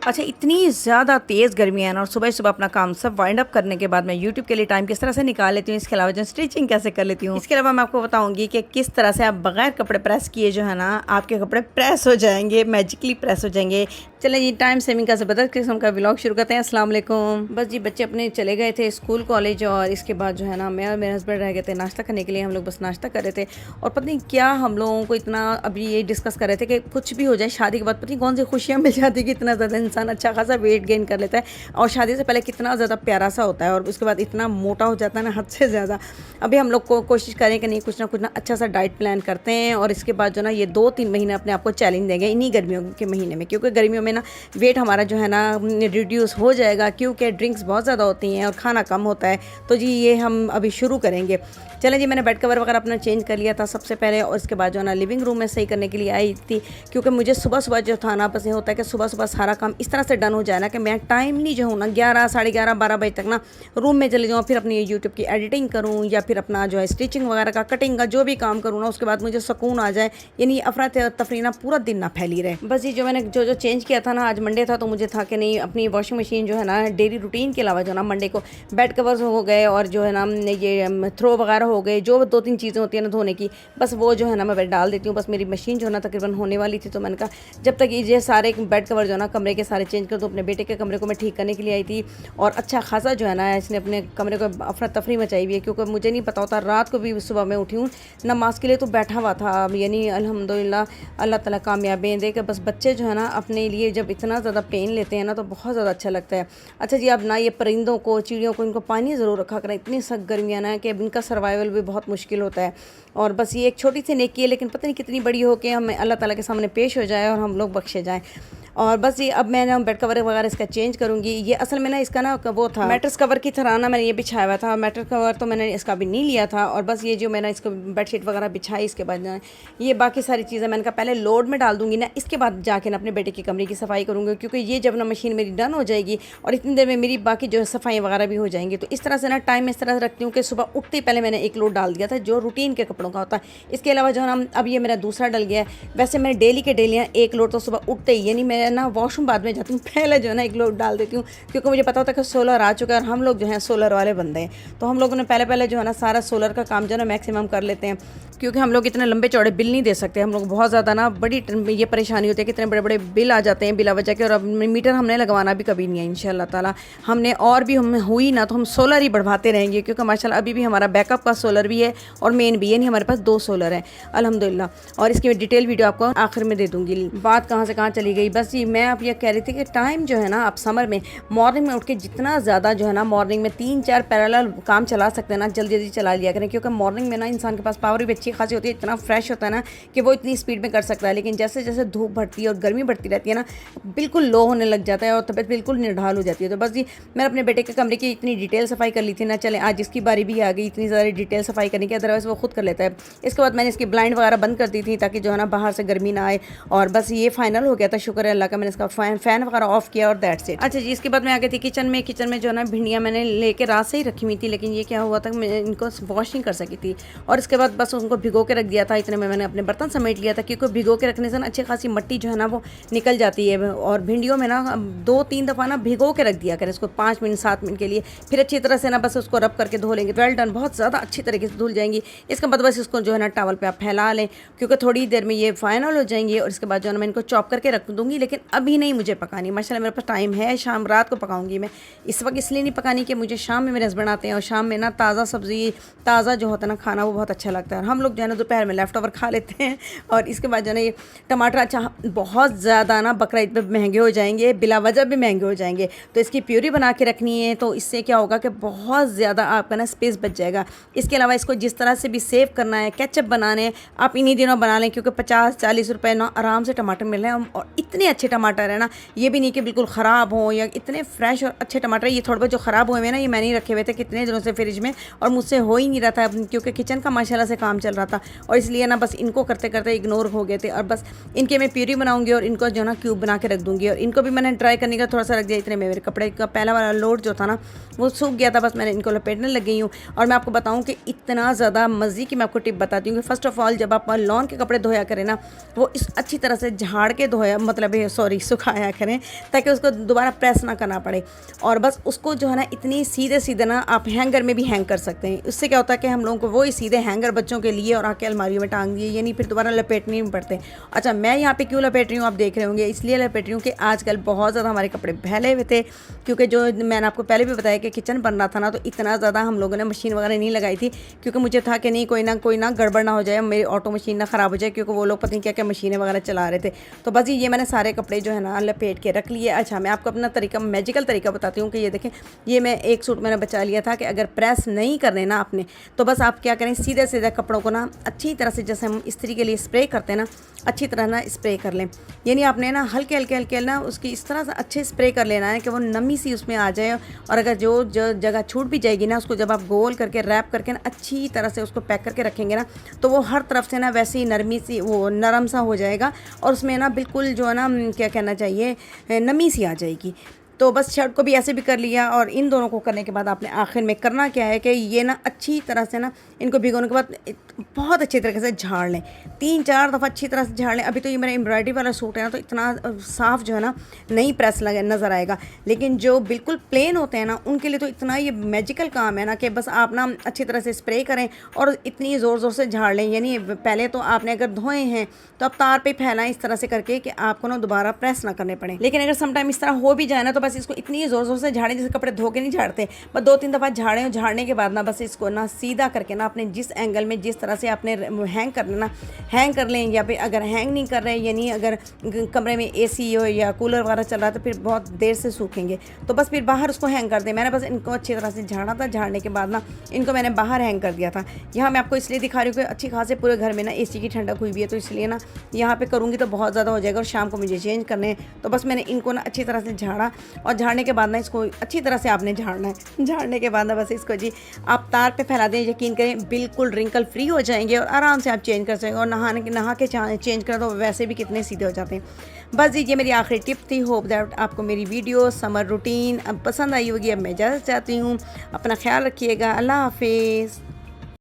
अच्छा, इतनी ज़्यादा तेज़ गर्मी है ना, और सुबह-सुबह अपना काम सब वाइंड अप करने के बाद मैं यूट्यूब के लिए टाइम किस तरह से निकाल लेती हूँ, इसके अलावा जो स्टिचिंग कैसे कर लेती हूँ। इसके अलावा मैं आपको बताऊँगी कि किस तरह से आप बगैर कपड़े प्रेस किए जो है ना, आपके कपड़े प्रेस हो जाएँगे, मैजिकली प्रेस हो जाएँगे। चलें जी, टाइम सेविंग का ज़बरदस्त किस्म का व्लॉग शुरू करते हैं। अस्सलाम वालेकुम। बस जी, बच्चे अपने चले गए थे स्कूल कॉलेज, और इसके बाद जो है ना, मैं और मेरे हस्बैंड रह गए थे नाश्ता करने के लिए। हम लोग बस नाश्ता कर रहे थे, और पता नहीं क्या हम लोगों को इतना अभी ये डिस्कस कर रहे थे कि कुछ भी हो जाए शादी के बाद, पता नहीं कौन सी खुशियाँ मिल जाती है कि इतना ज़्यादा इंसान अच्छा खासा वेट गेन कर लेता है, और शादी से पहले कितना ज़्यादा प्यारा सा होता है, और उसके बाद इतना मोटा हो जाता है ना, हद से ज़्यादा। अभी हम लोग को कोशिश करें कि नहीं, कुछ ना अच्छा सा डाइट प्लान करते हैं, और इसके बाद जो ना ये 2-3 महीने अपने आप को चैलेंज देंगे इन्हीं गर्मियों के महीने में, क्योंकि गर्मियों में ना वेट हमारा जो है ना रिड्यूस हो जाएगा, क्योंकि ड्रिंक्स बहुत ज़्यादा होती हैं और खाना कम होता है। तो जी ये हम अभी शुरू करेंगे। चलें जी, मैंने बेड कवर वगैरह अपना चेंज कर लिया था सबसे पहले, और इसके बाद जो है ना लिविंग रूम में सही करने के लिए आई थी, क्योंकि मुझे सुबह सुबह जो था ना, पसंद होता है कि सुबह सुबह सारा काम इस तरह से डन हो जाए ना कि मैं टाइम नहीं जो हूँ ना 11, साढ़े 11, 12 बजे तक ना रूम में चले जाऊँ, फिर अपनी यूट्यूब की एडिटिंग करूँ, या फिर अपना जो है स्टिचिंग वगैरह का, कटिंग का जो भी काम करूँ ना, उसके बाद मुझे सुकून आ जाए, यानी अफरा तफरी ना पूरा दिन ना फैली रहे। बस ये जो मैंने जो चेंज किया था ना, आज मंडे था, तो मुझे था कि नहीं, अपनी वॉशिंग मशीन जो है ना, डेली रूटीन के अलावा जो ना मंडे को बेड कवर्स हो गए, और जो है ना ये थ्रो वगैरह हो गए, जो 2-3 चीज़ें होती हैं ना धोने की, बस वो जो है ना मैं डाल देती हूँ। बस मेरी मशीन जो है ना तकरीबन होने वाली थी, तो मैंने कहा जब तक ये सारे बेड कवर जो है ना कमरे के सारे चेंज कर दो। अपने बेटे के कमरे को मैं ठीक करने के लिए आई थी, और अच्छा खासा जो है ना इसने अपने कमरे को अफरा तफरी मचाई हुई है, क्योंकि मुझे नहीं पता होता, रात को भी सुबह मैं उठी हूँ नमाज के लिए तो बैठा हुआ था। यानी अल्हम्दुलिल्लाह, अल्लाह ताला कामयाबी दे कि बस बच्चे जो है ना अपने लिए जब इतना ज़्यादा पेन लेते हैं ना, तो बहुत ज़्यादा अच्छा लगता है। अच्छा जी, अब ना ये परिंदों को, चिड़ियों को, इनको पानी ज़रूर रखा करें, इतनी सख्त गर्मियाँ ना कि इनका सर्वाइवल भी बहुत मुश्किल होता है। और बस ये एक छोटी सी नेकी है, लेकिन पता नहीं कितनी बड़ी हो कि हमें अल्लाह ताला के सामने पेश हो जाए और हम लोग बख्शे जाएँ। और बस ये अब मैं ना बेड कवर वगैरह इसका चेंज करूँगी। ये असल में ना इसका ना वो था मैट्रेस कवर की तरह ना, मैंने ये बिछाया हुआ था मैट्रेस कवर, तो मैंने इसका भी नहीं लिया था। और बस ये जो मैंने इसको बेडशीट वगैरह बिछाई, इसके बाद ना ये बाकी सारी चीज़ें मैंने कहा पहले लोड में डाल दूँगी ना, इसके बाद जाके ना अपने बेटे के कमरे की सफाई करूँगी, क्योंकि ये जब ना मशीन मेरी डन हो जाएगी, और इतनी देर में मेरी बाकी जो सफाई वगैरह भी हो जाएंगी। तो इस तरह से ना टाइम इस तरह से रखती हूँ कि सुबह उठते ही पहले मैंने एक लोड डाल दिया था, जो रूटीन के कपड़ों का होता है। इसके अलावा जो है ना अब ये मेरा दूसरा डल गया है। वैसे मैं डेली के डेली एक लोड तो सुबह उठते ही, यानी मैं ना वॉशरूम बाद में जाती हूँ, पहले जो है ना एक लोड डाल देती हूँ, क्योंकि मुझे पता होता है कि सोलर आ चुका है, और हम लोग जो है सोलर वाले बंदे हैं, तो हम लोगों ने पहले जो है ना सारा सोलर का काम जो है ना मैक्सिमम कर लेते हैं, क्योंकि हम लोग इतने लंबे चौड़े बिल नहीं दे सकते। हम लोग बहुत ज़्यादा ना बड़ी ये परेशानी होती है कि इतने बड़े बड़े बिल आ जाते हैं बिला वजह के, और अब मीटर हमने लगवाना भी कभी नहीं है इंशाल्लाह ताला। हमने और भी हम हुई ना तो हम सोलर ही बढ़वाते रहेंगे, क्योंकि माशाल्लाह अभी भी हमारा बैकअप का सोलर भी है और मेन भी है, नहीं हमारे पास 2 सोलर हैं अल्हम्दुलिल्लाह। और इसकी डिटेल वीडियो आपको आखिर में दे दूँगी। बात कहाँ से कहाँ चली गई। बस जी, मैं अब ये कह रही थी कि टाइम जो है ना, आप समर में मॉर्निंग में उठ के जितना ज़्यादा जो है ना मॉर्निंग में 3-4 पैरेलल काम चला सकते हैं ना, जल्दी जल्दी चला लिया करें, क्योंकि मॉर्निंग में ना इंसान के पास पावर भी अच्छी खासी होती है, इतना फ्रेश होता है ना कि वो इतनी स्पीड में कर सकता है। लेकिन जैसे जैसे धूप बढ़ती है और गर्मी बढ़ती रहती है ना, बिल्कुल लो होने लग जाता है और तबीयत बिल्कुल निर्ढाल हो जाती है। तो बस जी, मैंने अपने बेटे के कमरे की इतनी डिटेल सफाई कर ली थी ना, चले आज इसकी बारी भी आ गई इतनी ज़्यादा डिटेल सफाई करने की, अदरवाइज़ वो खुद कर लेता है। इसके बाद मैंने इसकी ब्लाइंड वगैरह बंद कर दी थी, ताकि जो है ना बाहर से गर्मी ना आए, और बस ये फाइनल हो गया था, शुक्र है अल्लाह का। मैंने इसका फ़ैन वगैरह ऑफ किया, और दैट्स इट। अच्छा जी, इसके बाद मैं आ गई थी किचन में जो है ना भिंडियाँ मैंने लेके रात से ही रखी हुई थी, लेकिन ये क्या हुआ था, मैं इनको वॉश नहीं कर सकी थी, और इसके बाद बस उनको भिगो के रख दिया था। इतने में मैंने अपने बर्तन समेट लिया था, क्योंकि भिगो के रखने से ना अच्छी खासी मट्टी जो है ना वो निकल जाती है। और भिंडियों में ना 2-3 दफ़ा ना भिगो के रख दिया करें इसको 5 मिनट 7 मिनट के लिए, फिर अच्छी तरह से ना बस उसको रब करके धो लेंगे, वेल डन, बहुत ज़्यादा अच्छी तरीके से धुल जाएंगी। इसका बाद बस इसको जो है ना टॉवल पे आप फैला लें, क्योंकि थोड़ी देर में ये फाइनल हो जाएंगी। और इसके बाद जो है ना मैं इनको चॉप करके रख दूँगी, लेकिन अभी नहीं मुझे पकानी, माशाल्लाह मेरे पास टाइम है, शाम रात को पकाऊंगी मैं। इस वक्त इसलिए नहीं पकानी कि मुझे शाम में मेरे हस्बैंड आते हैं, और शाम में ना ताज़ा सब्ज़ी, ताज़ा जो होता है ना खाना, वो बहुत अच्छा लगता है। हम लोग जो है ना दोपहर में लेफ्ट ओवर खा लेते हैं। और इसके बाद जो है ना ये टमाटर, अच्छा बहुत ज़्यादा ना बकरा ईद पे महंगे हो जाएंगे, बिला वजह भी महंगे हो जाएंगे, तो इसकी प्यूरी बना के रखनी है। तो इससे क्या होगा कि बहुत ज़्यादा आपका ना स्पेस बच जाएगा। इसके अलावा इसको जिस तरह से भी सेव करना है, केचप बनाने आप इन्हीं दिनों बना लें, क्योंकि 50-40 रुपये ना आराम से टमाटर मिल रहे हैं, और इतने अच्छे टमाटर है ना, ये भी नहीं कि बिल्कुल ख़राब हों, या इतने फ्रेश और अच्छे टमाटर। ये थोड़े बहुत जो ख़राब हुए हैं ना, ये मैंने ही रखे हुए थे कितने दिनों से फ्रिज में, और मुझसे हो ही नहीं रहा था, क्योंकि किचन का माशाल्लाह से काम चल रहा था, और इसलिए ना बस इनको करते करते इग्नोर हो गए थे। और बस इनके मैं प्यूरी बनाऊंगी, और इनको जो ना क्यूब बना के रख दूंगी, और इनको भी मैंने ड्राई करने का थोड़ा सा रख दिया। इतने में मेरे कपड़े का पहला वाला लोड जो था ना वो सूख गया था, बस मैंने इनको लपेटने लग गई हूँ। और मैं आपको बताऊँ कि इतना ज़्यादा मज़े की मैं आपको टिप बताती हूँ कि फ़र्स्ट ऑफ़ ऑल जब आप लॉन के कपड़े धोया करें ना, वो इस अच्छी तरह से झाड़ के धोया, मतलब सॉरी सुखाया करें, ताकि उसको दोबारा प्रेस ना करना पड़े। और बस उसको जो है ना इतनी सीधे सीधे ना आप हैंगर में भी हैंग कर सकते हैं। इससे क्या होता है कि हम लोगों को वही सीधे हैंगर बच्चों के लिए और आके अलमारी में टांग दिए, यानी फिर दोबारा लपेटने नहीं पड़ते। अच्छा, मैं यहाँ पे क्यों लपेट रही हूँ आप देख रहे होंगे, इसलिए लपेट रही हूँ कि आजकल बहुत ज़्यादा हमारे कपड़े फैले हुए थे, क्योंकि जो मैंने आपको पहले भी बताया कि किचन बन रहा था ना, तो इतना ज़्यादा हम लोगों ने मशीन वगैरह नहीं लगाई थी, क्योंकि मुझे था कि नहीं कोई ना गड़बड़ ना हो जाए, मेरी ऑटो मशीन ना ख़राब हो जाए, क्योंकि वो लोग पता नहीं क्या क्या मशीनें वगैरह चला रहे थे। तो बस ये मैंने सारे कपड़े जो है ना लपेट के रख लिए। अच्छा, मैं आपको अपना तरीका, मैजिकल तरीका बताती हूँ कि ये देखें, ये मैं एक सूट मैंने बचा लिया था कि अगर प्रेस नहीं करने ना आपने, तो बस आप क्या करें, सीधे सीधे कपड़ों को ना अच्छी तरह से, जैसे हम इस्त्री के लिए स्प्रे करते हैं ना, अच्छी तरह ना स्प्रे कर लें। यानी आपने ना हल्के हल्के हल्के ना उसकी इस तरह से अच्छे स्प्रे कर लेना है कि वो नमी सी उसमें आ जाए। और अगर जो जगह छूट भी जाएगी ना, उसको जब आप गोल करके रैप करके ना अच्छी तरह से उसको पैक करके रखेंगे ना, तो वो हर तरफ से ना वैसी नरमी सी, वो नरम सा हो जाएगा, और उसमें ना बिल्कुल जो है ना क्या कहना चाहिए, नमी सी आ जाएगी। तो बस शर्ट को भी ऐसे भी कर लिया। और इन दोनों को करने के बाद आपने आखिर में करना क्या है कि ये ना अच्छी तरह से ना इनको भिगोने के बाद बहुत अच्छी तरीके से झाड़ लें, 3-4 दफ़ा अच्छी तरह से झाड़ लें। अभी तो ये मेरा एम्ब्रॉयडरी वाला सूट है ना, तो इतना साफ़ जो है ना नहीं प्रेस लगे नज़र आएगा, लेकिन जो बिल्कुल प्लेन होते हैं ना, उनके लिए तो इतना ये मैजिकल काम है ना कि बस आप ना अच्छी तरह से स्प्रे करें और इतनी ज़ोर ज़ोर से झाड़ लें। यानी पहले तो आपने अगर धोए हैं तो आप तार पे फैलाएं इस तरह से करके कि आपको ना दोबारा प्रेस ना करने पड़े। लेकिन अगर समटाइम इस तरह हो भी जाए ना, तो बस इसको इतनी ज़ोर ज़ोर से झाड़ें जैसे कपड़े धो के नहीं झाड़ते, बस 2-3 दफ़ा झाड़ें, और झाड़ने के बाद ना बस इसको ना सीधा करके ना अपने जिस एंगल में जिस तरह से आपने हैंग कर लेना, हैंग कर लें। या फिर अगर हैंग नहीं कर रहे, यानी अगर कमरे में एसी हो या कूलर वगैरह चल रहा है, तो फिर बहुत देर से सूखेंगे, तो बस फिर बाहर उसको हैंग कर दें। मैंने बस इनको अच्छी तरह से झाड़ा था, झाड़ने के बाद ना इनको मैंने बाहर हैंग कर दिया था। यहाँ मैं आपको इसलिए दिखा रही हूँ कि अच्छी खासे पूरे घर में ना एसी की ठंडक हुई भी है, तो इसलिए ना यहाँ पे करूँगी तो बहुत ज़्यादा हो जाएगा, और शाम को मुझे चेंज करने हैं। तो बस मैंने इनको ना अच्छी तरह से झाड़ा, और झाड़ने के बाद ना इसको अच्छी तरह से आपने झाड़ना है। झाड़ने के बाद ना बस इसको जी आप तार पे फैला दें, यकीन करें बिल्कुल रिंकल फ्री हो जाएंगे, और आराम से आप चेंज कर सकेंगे। और नहा के चेंज करें तो वैसे भी कितने सीधे हो जाते हैं। बस ये मेरी आखिरी टिप थी। होप दैट आपको मेरी वीडियो समर रूटीन अब पसंद आई होगी। अब मैं इजाज़त चाहती हूँ, अपना ख्याल रखिएगा, अल्लाह हाफिज़।